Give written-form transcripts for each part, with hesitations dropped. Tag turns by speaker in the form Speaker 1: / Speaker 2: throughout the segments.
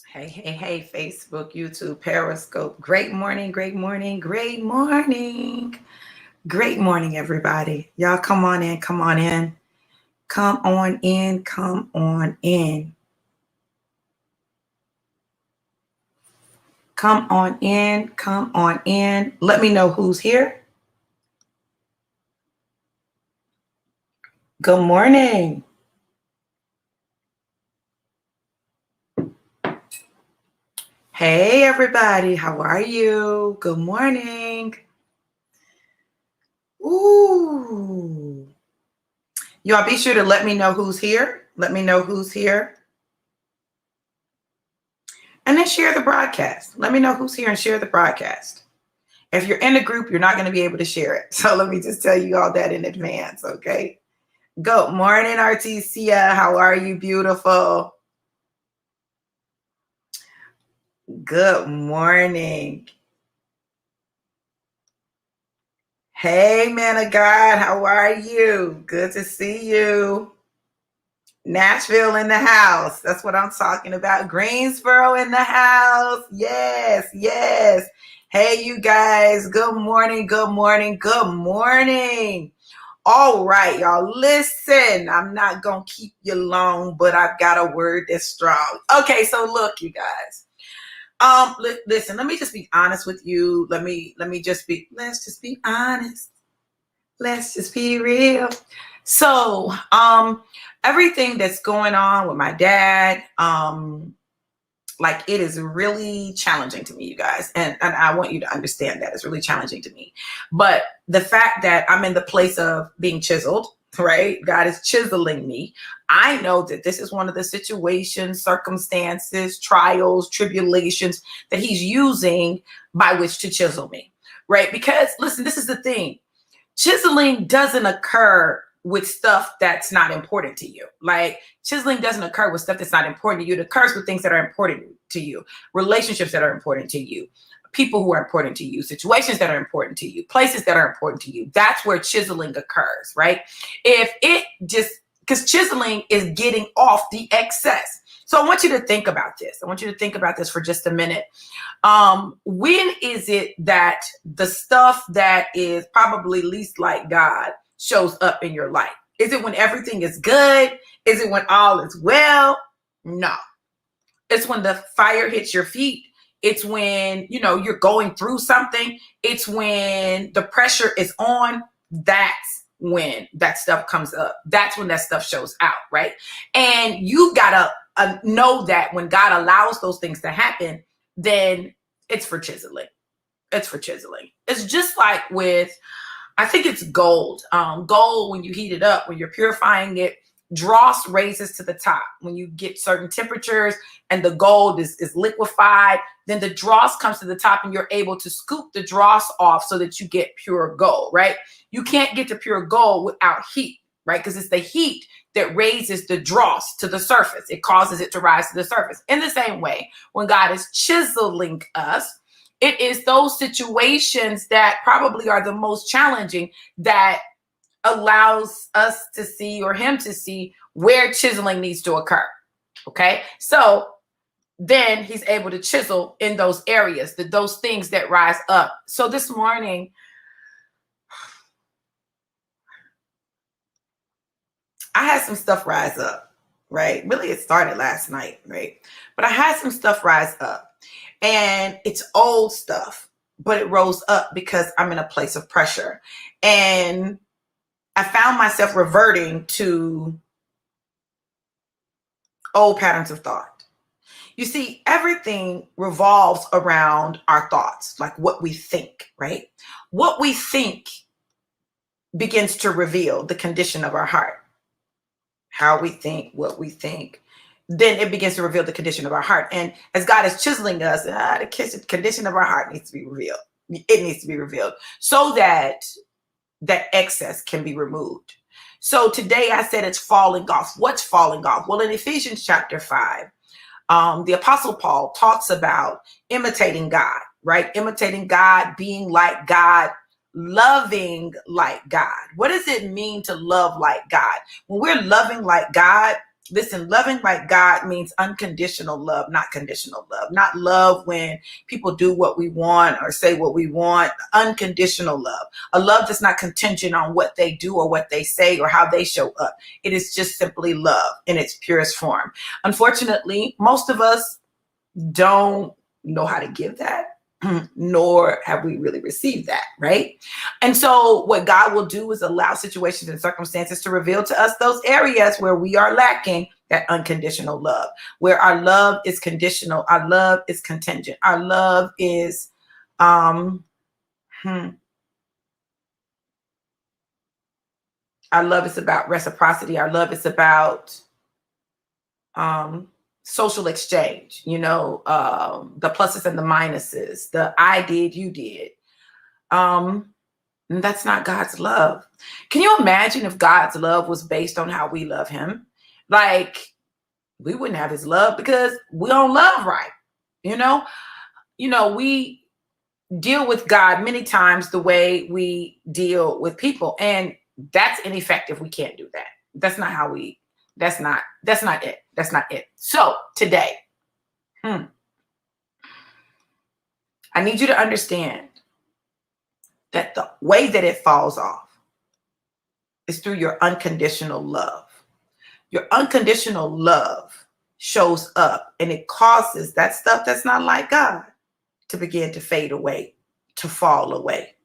Speaker 1: Hey, hey, hey, Facebook, YouTube, Periscope. Great morning, great morning, great morning. Great morning, everybody. Y'all come on in, come on in. Come on in, come on in. Come on in, come on in. Let me know who's here. Good morning. Hey, everybody. How are you? Good morning. Ooh. Y'all be sure to let me know who's here. Let me know who's here. And then share the broadcast. Let me know who's here and share the broadcast. If you're in a group, you're not going to be able to share it. So let me just tell you all that in advance, okay? Good morning, Artesia. How are you, beautiful? Good morning. Hey, man of God. How are you? Good to see you. Nashville in the house. That's what I'm talking about. Greensboro in the house. Yes, yes. Hey, you guys. Good morning, good morning, good morning. All right, y'all. Listen, I'm not going to keep you long, but I've got a word that's strong. Okay, so look, you guys. Listen, let me just be honest with you. Let's just be honest. Let's just be real. So, everything that's going on with my dad, like it is really challenging to me, you guys. And I want you to understand that it's really challenging to me. But the fact that I'm in the place of being chiseled, right? God is chiseling me. I know that this is one of the situations, circumstances, trials, tribulations that he's using by which to chisel me, right? Because listen, this is the thing. Chiseling doesn't occur with stuff that's not important to you. Like chiseling doesn't occur with stuff that's not important to you. It occurs with things that are important to you, relationships that are important to you, people who are important to you, situations that are important to you, places that are important to you. That's where chiseling occurs, right? If it just, because chiseling is getting off the excess. So I want you to think about this. I want you to think about this for just a minute. When is it that the stuff that is probably least like God shows up in your life? Is it when everything is good? Is it when all is well? No. It's when the fire hits your feet. It's when, you're going through something. It's when the pressure is on. That's when that stuff comes up. That's when that stuff shows out, right? And you gotta know that when God allows those things to happen, then it's for chiseling. It's for chiseling. It's just like with, I think it's gold. Gold, when you heat it up, when you're purifying it, dross raises to the top. When you get certain temperatures and the gold is liquefied, then the dross comes to the top and you're able to scoop the dross off so that you get pure gold, right? You can't get to pure gold without heat, right? Because it's the heat that raises the dross to the surface. It causes it to rise to the surface. In the same way, when God is chiseling us, it is those situations that probably are the most challenging that allows us to see, or him to see, where chiseling needs to occur. Okay. So then he's able to chisel in those areas, those things that rise up. So this morning, I had some stuff rise up, right? Really, it started last night, right? But I had some stuff rise up, and it's old stuff, but it rose up because I'm in a place of pressure. And I found myself reverting to old patterns of thought. You see, everything revolves around our thoughts, like what we think, right? What we think begins to reveal the condition of our heart. How we think, what we think, then it begins to reveal the condition of our heart. And as God is chiseling us, the condition of our heart needs to be revealed. It needs to be revealed so that that excess can be removed. So today I said it's falling off. What's falling off? Well, in Ephesians chapter 5, the Apostle Paul talks about imitating God, right? Imitating God, being like God, loving like God. What does it mean to love like God? When we're loving like God, Listen, loving like God means unconditional love, not conditional love. Not love when people do what we want or say what we want. Unconditional love. A love that's not contingent on what they do or what they say or how they show up. It is just simply love in its purest form. Unfortunately, most of us don't know how to give that. Nor have we really received that, right? And so what God will do is allow situations and circumstances to reveal to us those areas where we are lacking that unconditional love, where our love is conditional, our love is contingent, our love is our love is about reciprocity, our love is about social exchange, the pluses and the minuses, the I did, you did. That's not God's love. Can you imagine if God's love was based on how we love him? Like, we wouldn't have his love because we don't love right. We deal with God many times the way we deal with people. And that's ineffective. We can't do that. That's not it. That's not it. So today, I need you to understand that the way that it falls off is through your unconditional love. Your unconditional love shows up and it causes that stuff that's not like God to begin to fade away, to fall away.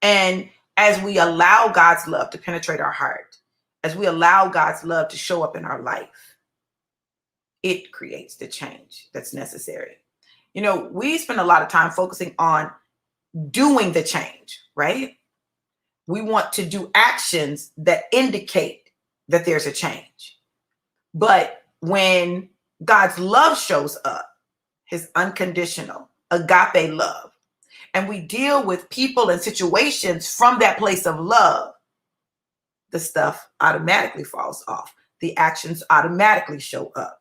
Speaker 1: And as we allow God's love to penetrate our heart, as we allow God's love to show up in our life, it creates the change that's necessary. We spend a lot of time focusing on doing the change, right? We want to do actions that indicate that there's a change. But when God's love shows up, his unconditional agape love, and we deal with people and situations from that place of love, the stuff automatically falls off. The actions automatically show up.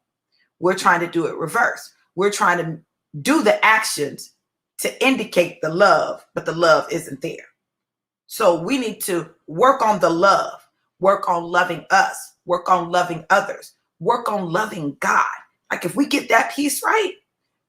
Speaker 1: We're trying to do it reverse. We're trying to do the actions to indicate the love, but the love isn't there. So we need to work on the love, work on loving us, work on loving others, work on loving God. Like if we get that piece right,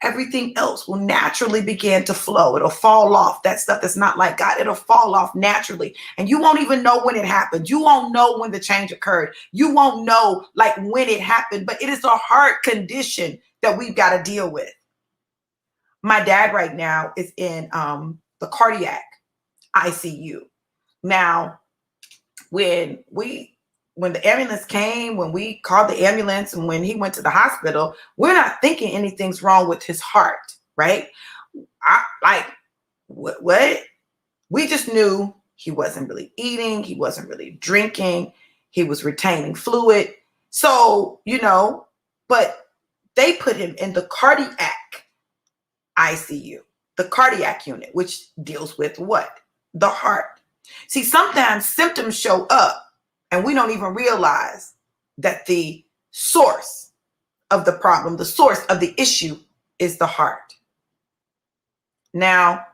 Speaker 1: everything else will naturally begin to flow. It'll fall off. That stuff that's not like God, it'll fall off naturally. And you won't even know when it happened. You won't know when the change occurred. You won't know like when it happened, but it is a heart condition that we've got to deal with. My dad right now is in the cardiac ICU. Now, when the ambulance came, when we called the ambulance and when he went to the hospital, we're not thinking anything's wrong with his heart, right? What? We just knew he wasn't really eating. He wasn't really drinking. He was retaining fluid. So, but they put him in the cardiac ICU, the cardiac unit, which deals with what? The heart. See, sometimes symptoms show up and we don't even realize that the source of the problem, the source of the issue is the heart. Now,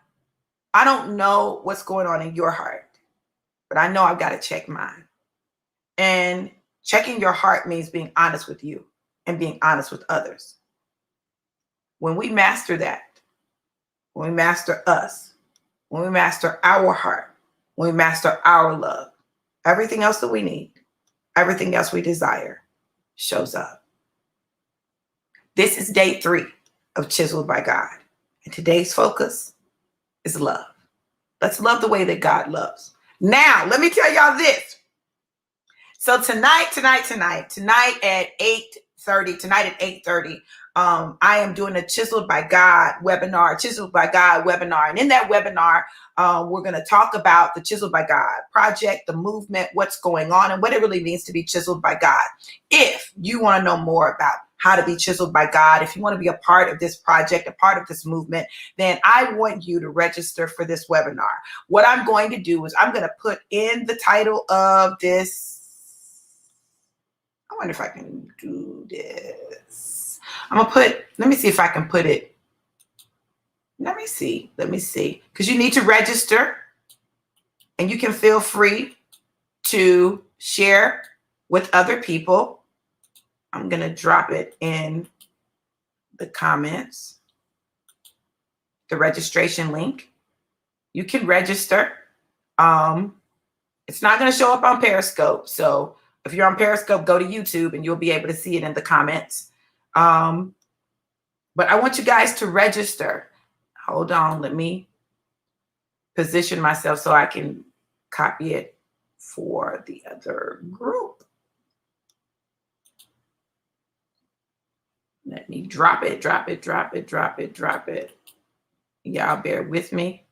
Speaker 1: I don't know what's going on in your heart, but I know I've got to check mine. And checking your heart means being honest with you and being honest with others. When we master that, when we master us, when we master our heart, when we master our love, everything else that we need, everything else we desire shows up. This is day 3 of Chiseled by God. And today's focus is love. Let's love the way that God loves. Now, let me tell y'all this. So tonight at 8:30, I am doing a Chiseled by God webinar. And in that webinar, we're going to talk about the Chiseled by God project, the movement, what's going on, and what it really means to be chiseled by God. If you want to know more about how to be chiseled by God, if you want to be a part of this project, a part of this movement, then I want you to register for this webinar. What I'm going to do is I'm going to put in the title of this. I wonder if I can do this. Let me see if I can put it. Let me see, because you need to register and you can feel free to share with other people I'm going to drop it in the comments, the registration link. You can register. It's not going to show up on Periscope. So if you're on Periscope, go to YouTube and you'll be able to see it in the comments. But I want you guys to register. Hold on. Let me position myself so I can copy it for the other group. Let me drop it. Y'all bear with me.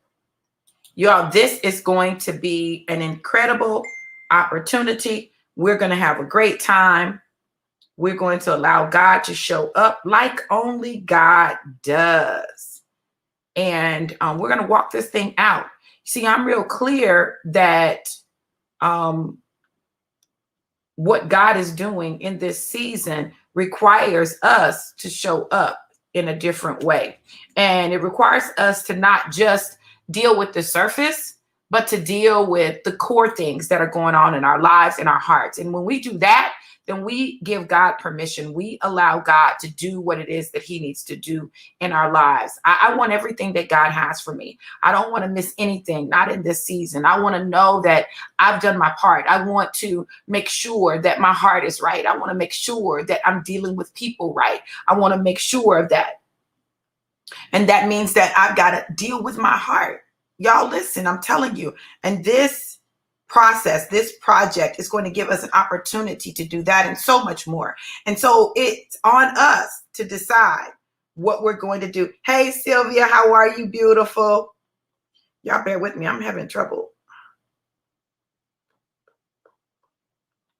Speaker 1: Y'all, this is going to be an incredible opportunity. We're going to have a great time. We're going to allow God to show up like only God does. And we're going to walk this thing out. See, I'm real clear that what God is doing in this season requires us to show up in a different way. And it requires us to not just deal with the surface, but to deal with the core things that are going on in our lives and our hearts. And when we do that, then we give God permission. We allow God to do what it is that he needs to do in our lives. I want everything that God has for me. I don't want to miss anything, not in this season. I want to know that I've done my part. I want to make sure that my heart is right. I want to make sure that I'm dealing with people right. I want to make sure of that. And that means that I've got to deal with my heart. Y'all listen, I'm telling you. And this process, this project is going to give us an opportunity to do that and so much more. And so it's on us to decide what we're going to do. Hey, Sylvia, how are you? Beautiful. Y'all bear with me. I'm having trouble.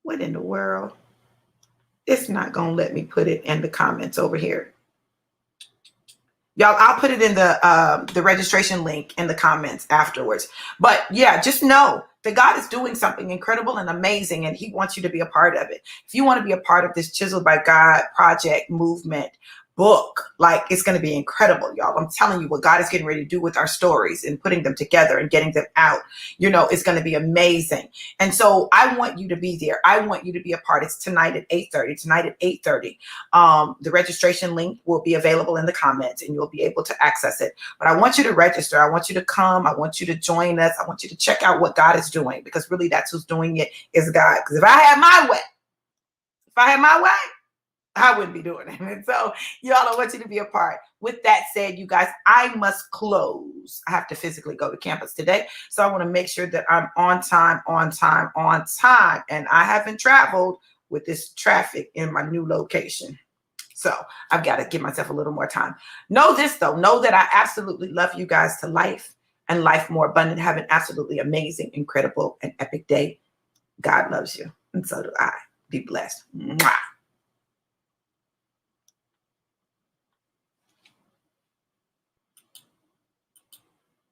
Speaker 1: What in the world? It's not going to let me put it in the comments over here. Y'all, I'll put it in the registration link in the comments afterwards. But yeah, just know that God is doing something incredible and amazing, and he wants you to be a part of it. If you want to be a part of this Chiseled by God project movement book, like, it's going to be incredible, y'all. I'm telling you, what God is getting ready to do with our stories and putting them together and getting them out, you know, it's going to be amazing. And so I want you to be there. I want you to be a part. It's tonight at 8:30. Tonight at 8:30. The registration link will be available in the comments and you'll be able to access it. But I want you to register. I want you to come. I want you to join us. I want you to check out what God is doing, because really that's who's doing it, is God. Because if I had my way, I wouldn't be doing it. And so, y'all, I want you to be a part. With that said, you guys, I must close. I have to physically go to campus today. So I want to make sure that I'm on time. And I haven't traveled with this traffic in my new location. So I've got to give myself a little more time. Know this, though. Know that I absolutely love you guys to life, and life more abundant. Have an absolutely amazing, incredible, and epic day. God loves you. And so do I. Be blessed. Mwah.